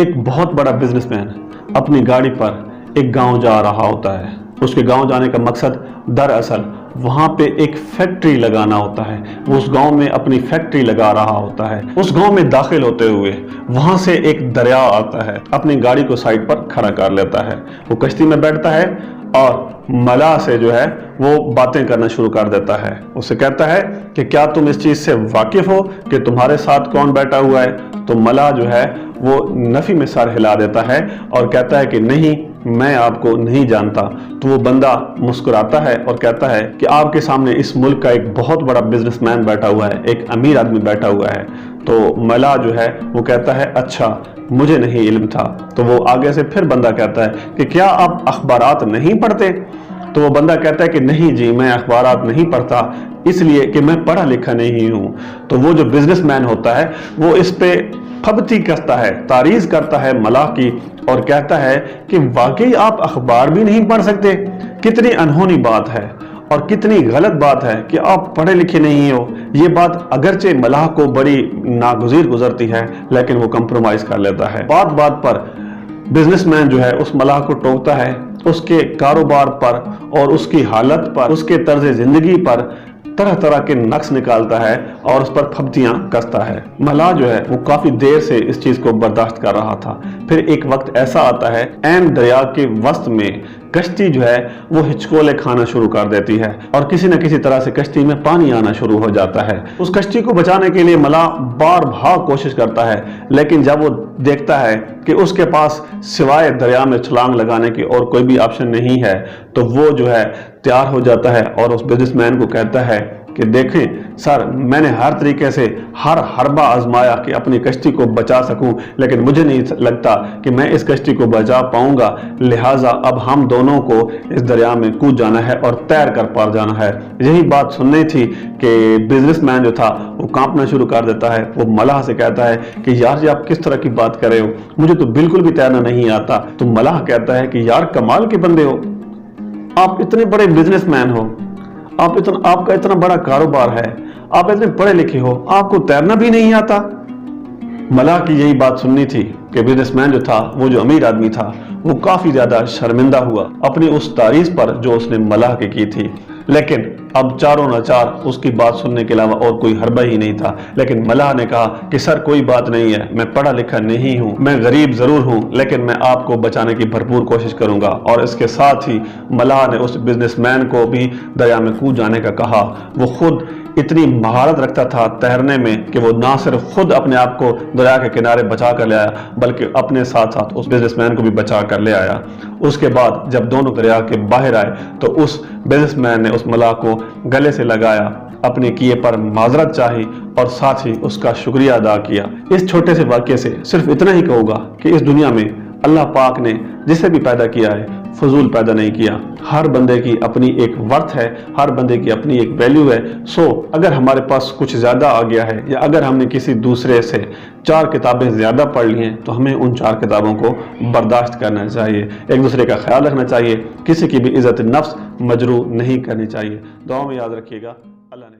ایک بہت بڑا بزنس مین اپنی گاڑی پر ایک گاؤں جا رہا ہوتا ہے۔ اس کے گاؤں جانے کا مقصد دراصل وہاں پہ ایک فیکٹری لگانا ہوتا ہے۔ وہ اس گاؤں میں اپنی فیکٹری لگا رہا ہوتا ہے۔ اس گاؤں میں داخل ہوتے ہوئے وہاں سے ایک دریا آتا ہے، اپنی گاڑی کو سائڈ پر کھڑا کر لیتا ہے۔ وہ کشتی میں بیٹھتا ہے اور ملاح سے جو ہے وہ باتیں کرنا شروع کر دیتا ہے۔ اسے کہتا ہے کہ کیا تم اس چیز سے واقف ہو کہ تمہارے ساتھ کون بیٹھا ہوا ہے؟ تو ملاح جو ہے وہ نفی میں سر ہلا دیتا ہے اور کہتا ہے کہ نہیں، میں آپ کو نہیں جانتا۔ تو وہ بندہ مسکراتا ہے اور کہتا ہے کہ آپ کے سامنے اس ملک کا ایک بہت بڑا بزنس مین بیٹھا ہوا ہے، ایک امیر آدمی بیٹھا ہوا ہے۔ تو ملاح جو ہے وہ کہتا ہے اچھا، مجھے نہیں علم تھا۔ تو وہ آگے سے پھر بندہ کہتا ہے کہ کیا آپ اخبارات نہیں پڑھتے؟ تو وہ بندہ کہتا ہے کہ نہیں جی، میں اخبارات نہیں پڑھتا، اس لیے کہ میں پڑھا لکھا نہیں ہوں۔ تو وہ جو بزنس مین ہوتا ہے وہ اس پہ پھبتی کرتا ہے، تعریض کرتا ہے ملاح کی، اور کہتا ہے کہ واقعی آپ اخبار بھی نہیں پڑھ سکتے؟ کتنی انہونی بات ہے اور کتنی غلط بات ہے کہ آپ پڑھے لکھے نہیں ہو۔ یہ بات اگرچہ ملاح کو بڑی ناگزیر گزرتی ہے لیکن وہ کمپرومائز کر لیتا ہے۔ بات بات پر بزنس مین جو ہے اس ملاح کو ٹوکتا ہے، اس کے کاروبار پر اور اس کی حالت پر، اس کے طرز زندگی پر طرح طرح کے نقص نکالتا ہے اور اس پر پھبتیاں کستا ہے۔ ملاح جو ہے وہ کافی دیر سے اس چیز کو برداشت کر رہا تھا۔ پھر ایک وقت ایسا آتا ہے، عین دریا کے وسط میں کشتی جو ہے وہ ہچکولے کھانا شروع کر دیتی ہے اور کسی نہ کسی طرح سے کشتی میں پانی آنا شروع ہو جاتا ہے۔ اس کشتی کو بچانے کے لیے ملاح بار بار کوشش کرتا ہے، لیکن جب وہ دیکھتا ہے کہ اس کے پاس سوائے دریا میں چھلانگ لگانے کی اور کوئی بھی آپشن نہیں ہے تو وہ جو ہے تیار ہو جاتا ہے اور اس بزنس مین کو کہتا ہے کہ دیکھیں سر، میں نے ہر طریقے سے ہر حربہ آزمایا کہ اپنی کشتی کو بچا سکوں، لیکن مجھے نہیں لگتا کہ میں اس کشتی کو بچا پاؤں گا، لہٰذا اب ہم دونوں کو اس دریا میں کود جانا ہے اور تیر کر پار جانا ہے۔ یہی بات سننی تھی کہ بزنس مین جو تھا وہ کانپنا شروع کر دیتا ہے۔ وہ ملاح سے کہتا ہے کہ یار یہ آپ کس طرح کی بات کر رہے ہو، مجھے تو بالکل بھی تیرنا نہیں آتا۔ تو ملاح کہتا ہے کہ یار کمال کے بندے ہو، آپ اتنے بڑے بزنس مین ہو، آپ کا اتنا بڑا کاروبار ہے، آپ اتنے پڑھے لکھے ہو، آپ کو تیرنا بھی نہیں آتا۔ ملاح کی یہی بات سننی تھی کہ بزنس مین جو تھا، وہ جو امیر آدمی تھا، وہ کافی زیادہ شرمندہ ہوا اپنی اس تعریض پر جو اس نے ملاح کی تھی۔ لیکن اب چاروں ناچار اس کی بات سننے کے علاوہ اور کوئی حربہ ہی نہیں تھا۔ لیکن ملاح نے کہا کہ سر کوئی بات نہیں ہے، میں پڑھا لکھا نہیں ہوں، میں غریب ضرور ہوں، لیکن میں آپ کو بچانے کی بھرپور کوشش کروں گا۔ اور اس کے ساتھ ہی ملاح نے اس بزنس مین کو بھی دریا میں کود جانے کا کہا۔ وہ خود اتنی مہارت رکھتا تھا تیرنے میں کہ وہ نہ صرف خود اپنے آپ کو دریا کے کنارے بچا کر لے آیا بلکہ اپنے ساتھ ساتھ اس بزنس مین کو بھی بچا کر لے آیا۔ اس کے بعد جب دونوں دریا کے باہر آئے تو اس بزنس مین نے اس ملاح کو گلے سے لگایا، اپنے کیے پر معذرت چاہی اور ساتھ ہی اس کا شکریہ ادا کیا۔ اس چھوٹے سے واقعے سے صرف اتنا ہی کہوں گا کہ اس دنیا میں اللہ پاک نے جسے بھی پیدا کیا ہے فضول پیدا نہیں کیا۔ ہر بندے کی اپنی ایک ورتھ ہے، ہر بندے کی اپنی ایک ویلیو ہے۔ اگر ہمارے پاس کچھ زیادہ آ گیا ہے یا اگر ہم نے کسی دوسرے سے 4 کتابیں زیادہ پڑھ لی ہیں تو ہمیں ان 4 کتابوں کو برداشت کرنا چاہیے، ایک دوسرے کا خیال رکھنا چاہیے، کسی کی بھی عزت نفس مجروح نہیں کرنی چاہیے۔ دعاؤں میں یاد رکھیے گا۔ اللہ نے